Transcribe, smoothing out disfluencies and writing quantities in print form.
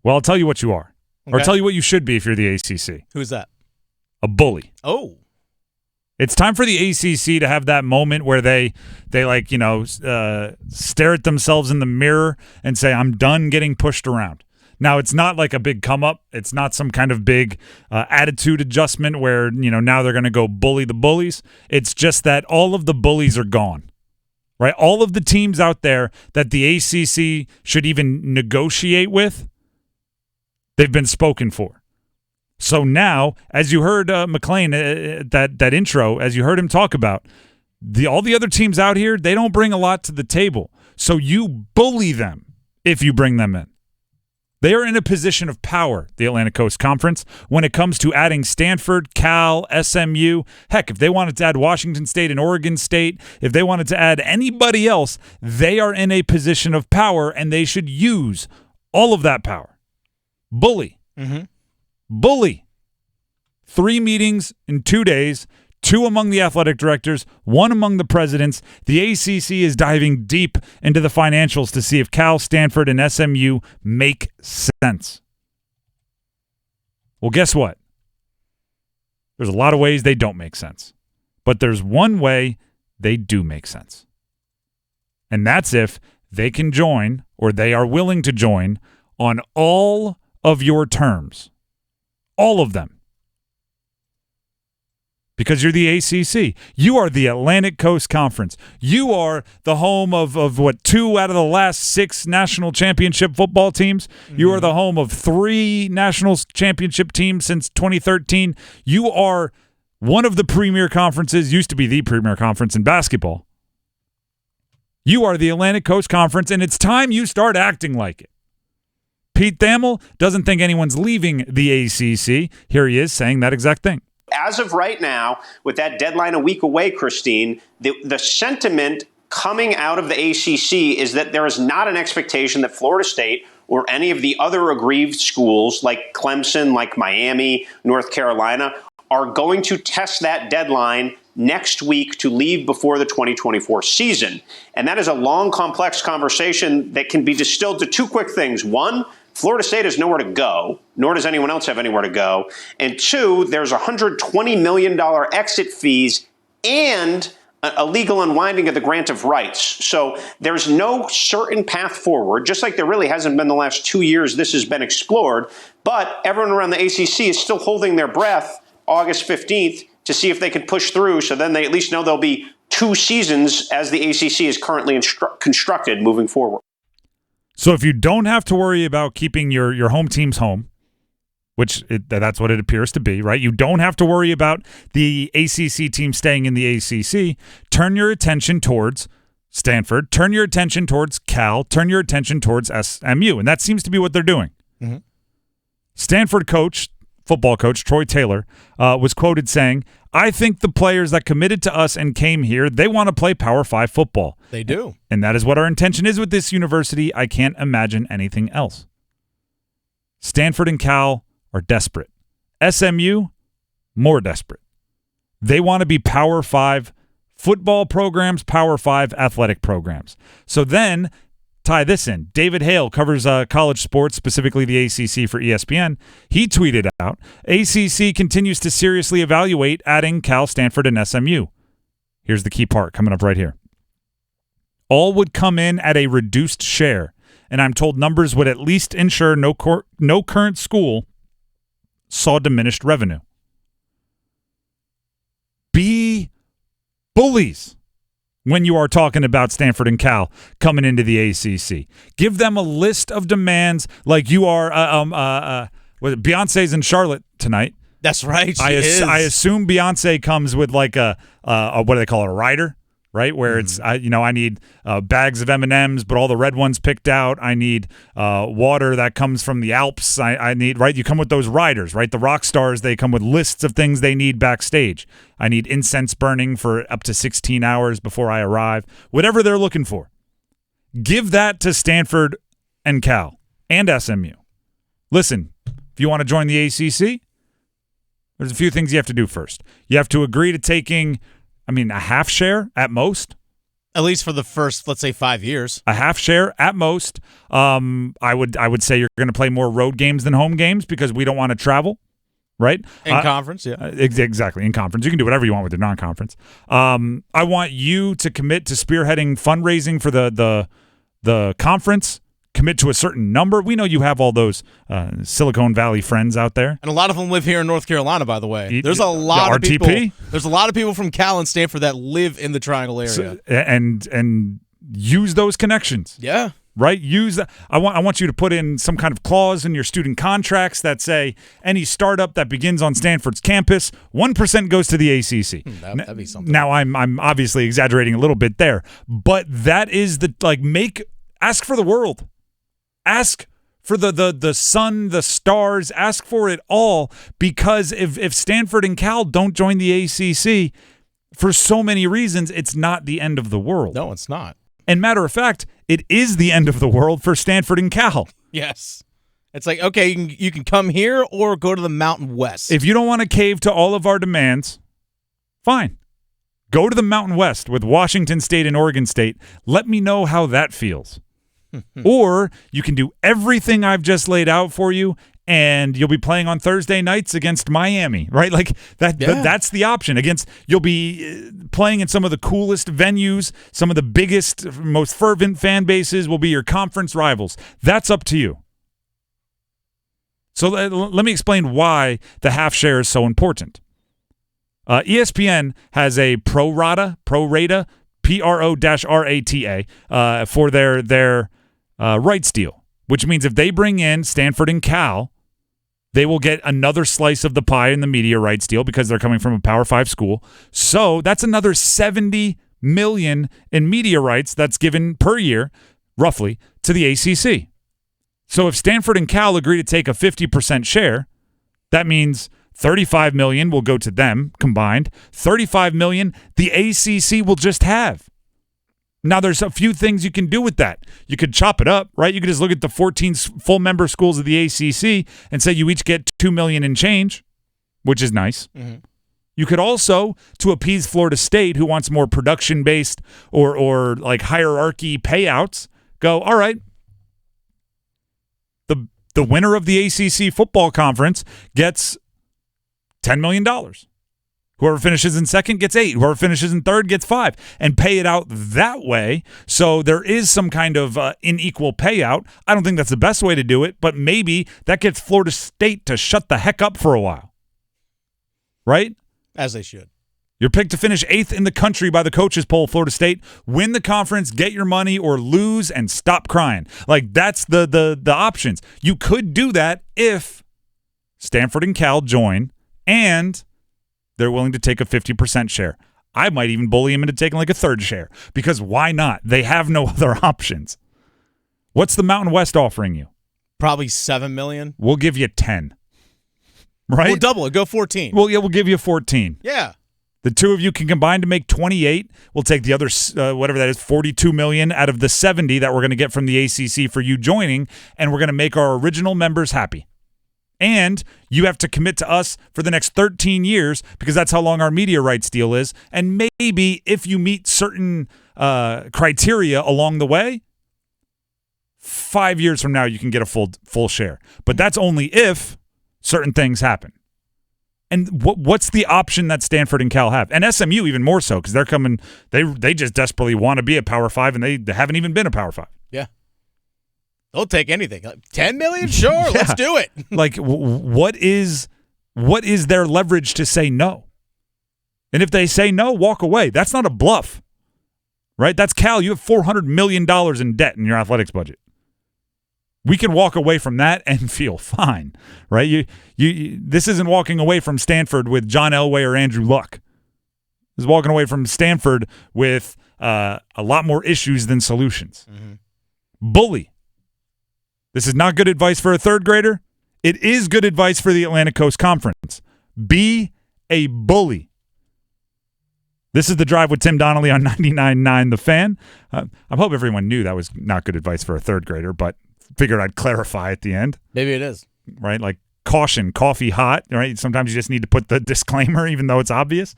Well, I'll tell you what you are. Okay. Or tell you what you should be if you're the ACC. Who's that? A bully. Oh. It's time for the ACC to have that moment where they stare at themselves in the mirror and say, I'm done getting pushed around. Now, it's not like a big come up. It's not some kind of big attitude adjustment where, now they're going to go bully the bullies. It's just that all of the bullies are gone, right? All of the teams out there that the ACC should even negotiate with, they've been spoken for. So now, as you heard McLean, that intro, as you heard him talk about, all the other teams out here, they don't bring a lot to the table. So you bully them if you bring them in. They are in a position of power, the Atlantic Coast Conference, when it comes to adding Stanford, Cal, SMU. Heck, if they wanted to add Washington State and Oregon State, if they wanted to add anybody else, they are in a position of power, and they should use all of that power. Bully. Mm-hmm. Bully. 3 meetings in 2 days, 2 among the athletic directors, 1 among the presidents. The ACC is diving deep into the financials to see if Cal, Stanford, and SMU make sense. Well, guess what? There's a lot of ways they don't make sense. But there's one way they do make sense. And that's if they can join, or they are willing to join, on all of your terms. All of them. Because you're the ACC. You are the Atlantic Coast Conference. You are the home of what, 2 out of the last 6 national championship football teams. Mm-hmm. You are the home of 3 national championship teams since 2013. You are one of the premier conferences, used to be the premier conference in basketball. You are the Atlantic Coast Conference, and it's time you start acting like it. Pete Thamel doesn't think anyone's leaving the ACC. Here he is saying that exact thing. As of right now, with that deadline a week away, Christine, the sentiment coming out of the ACC is that there is not an expectation that Florida State or any of the other aggrieved schools like Clemson, like Miami, North Carolina, are going to test that deadline next week to leave before the 2024 season. And that is a long, complex conversation that can be distilled to 2 quick things. 1, Florida State has nowhere to go, nor does anyone else have anywhere to go. And 2, there's $120 million exit fees and a legal unwinding of the grant of rights. So there's no certain path forward, just like there really hasn't been the last 2 years this has been explored. But everyone around the ACC is still holding their breath August 15th to see if they can push through. So then they at least know there'll be 2 seasons as the ACC is currently constructed moving forward. So if you don't have to worry about keeping your home teams home, which that's what it appears to be, right? You don't have to worry about the ACC team staying in the ACC. Turn your attention towards Stanford. Turn your attention towards Cal. Turn your attention towards SMU. And that seems to be what they're doing. Mm-hmm. Stanford football coach Troy Taylor, was quoted saying, I think the players that committed to us and came here, they want to play Power 5 football. They do. And that is what our intention is with this university. I can't imagine anything else. Stanford and Cal are desperate. SMU, more desperate. They want to be Power 5 football programs, Power 5 athletic programs. So then, tie this in. David Hale covers college sports, specifically the ACC for ESPN. He tweeted out, ACC continues to seriously evaluate adding Cal, Stanford, and SMU. Here's the key part coming up right here. All would come in at a reduced share, and I'm told numbers would at least ensure no current school saw diminished revenue. Be bullies when you are talking about Stanford and Cal coming into the ACC. Give them a list of demands like you are Beyonce's in Charlotte tonight. That's right. I assume Beyonce comes with like a what do they call it, a rider, right? Where it's I need bags of M&Ms, but all the red ones picked out. I need water that comes from the Alps. I need, right? You come with those riders, right? The rock stars, they come with lists of things they need backstage. I need incense burning for up to 16 hours before I arrive. Whatever they're looking for. Give that to Stanford and Cal and SMU. Listen, if you want to join the ACC, there's a few things you have to do first. You have to agree to taking, a half share at most At least for the first, let's say, 5 years. A half share at most. I would say you're going to play more road games than home games because we don't want to travel, right? In conference, yeah. Exactly, in conference. You can do whatever you want with your non-conference. I want you to commit to spearheading fundraising for the conference. Commit to a certain number. We know you have all those Silicon Valley friends out there. And a lot of them live here in North Carolina, by the way. There's a lot of people. There's a lot of people from Cal and Stanford that live in the Triangle area. So, and use those connections. Yeah. Right? Use that. I want you to put in some kind of clause in your student contracts that say any startup that begins on Stanford's campus, 1% goes to the ACC. That'd be something. Now I'm obviously exaggerating a little bit there, but that is ask for the world. Ask for the sun, the stars, ask for it all, because if Stanford and Cal don't join the ACC, for so many reasons, it's not the end of the world. No, it's not. And matter of fact, it is the end of the world for Stanford and Cal. Yes. It's like, okay, you can come here or go to the Mountain West. If you don't want to cave to all of our demands, fine. Go to the Mountain West with Washington State and Oregon State. Let me know how that feels. Or you can do everything I've just laid out for you, and you'll be playing on Thursday nights against Miami, right? Like that. Yeah. That's the option. You'll be playing in some of the coolest venues, some of the biggest, most fervent fan bases will be your conference rivals. That's up to you. So let me explain why the half share is so important. ESPN has a pro rata, PRO-RATA, for their rights deal, which means if they bring in Stanford and Cal, they will get another slice of the pie in the media rights deal because they're coming from a Power 5 school. So that's another $70 million in media rights that's given per year, roughly, to the ACC. So if Stanford and Cal agree to take a 50% share, that means $35 million will go to them combined. $35 million the ACC will just have. Now, there's a few things you can do with that. You could chop it up, right? You could just look at the 14 full member schools of the ACC and say you each get $2 million in change, which is nice. Mm-hmm. You could also, to appease Florida State, who wants more production-based or like hierarchy payouts, go, all right, the winner of the ACC football conference gets $10 million. Whoever finishes in second gets 8. Whoever finishes in third gets 5. And pay it out that way. So there is some kind of unequal payout. I don't think that's the best way to do it, but maybe that gets Florida State to shut the heck up for a while. Right? As they should. You're picked to finish 8th in the country by the coaches poll, Florida State. Win the conference, get your money, or lose and stop crying. Like, that's the options. You could do that if Stanford and Cal join and they're willing to take a 50% share. I might even bully him into taking like a third share because why not? They have no other options. What's the Mountain West offering you? Probably $7 million. We'll give you 10. Right? We'll double it. Go 14. Well, yeah, we'll give you 14. Yeah. The two of you can combine to make 28. We'll take the other, whatever that is, $42 million out of the 70 that we're going to get from the ACC for you joining, and we're going to make our original members happy. And you have to commit to us for the next 13 years because that's how long our media rights deal is. And maybe if you meet certain criteria along the way, 5 years from now you can get a full share. But that's only if certain things happen. And what's the option that Stanford and Cal have? And SMU even more so because they're coming. They just desperately want to be a Power 5, and they haven't even been a Power 5. Yeah. They'll take anything. $10 million? Sure, yeah. Let's do it. Like, what is their leverage to say no? And if they say no, walk away. That's not a bluff, right? That's Cal. You have $400 million in debt in your athletics budget. We can walk away from that and feel fine, right? This isn't walking away from Stanford with John Elway or Andrew Luck. This is walking away from Stanford with a lot more issues than solutions. Mm-hmm. Bully. This is not good advice for a third grader. It is good advice for the Atlantic Coast Conference. Be a bully. This is The Drive with Tim Donnelly on 99.9 The Fan. I hope everyone knew that was not good advice for a third grader, but figured I'd clarify at the end. Maybe it is. Right? Like caution, coffee hot, right? Sometimes you just need to put the disclaimer even though it's obvious.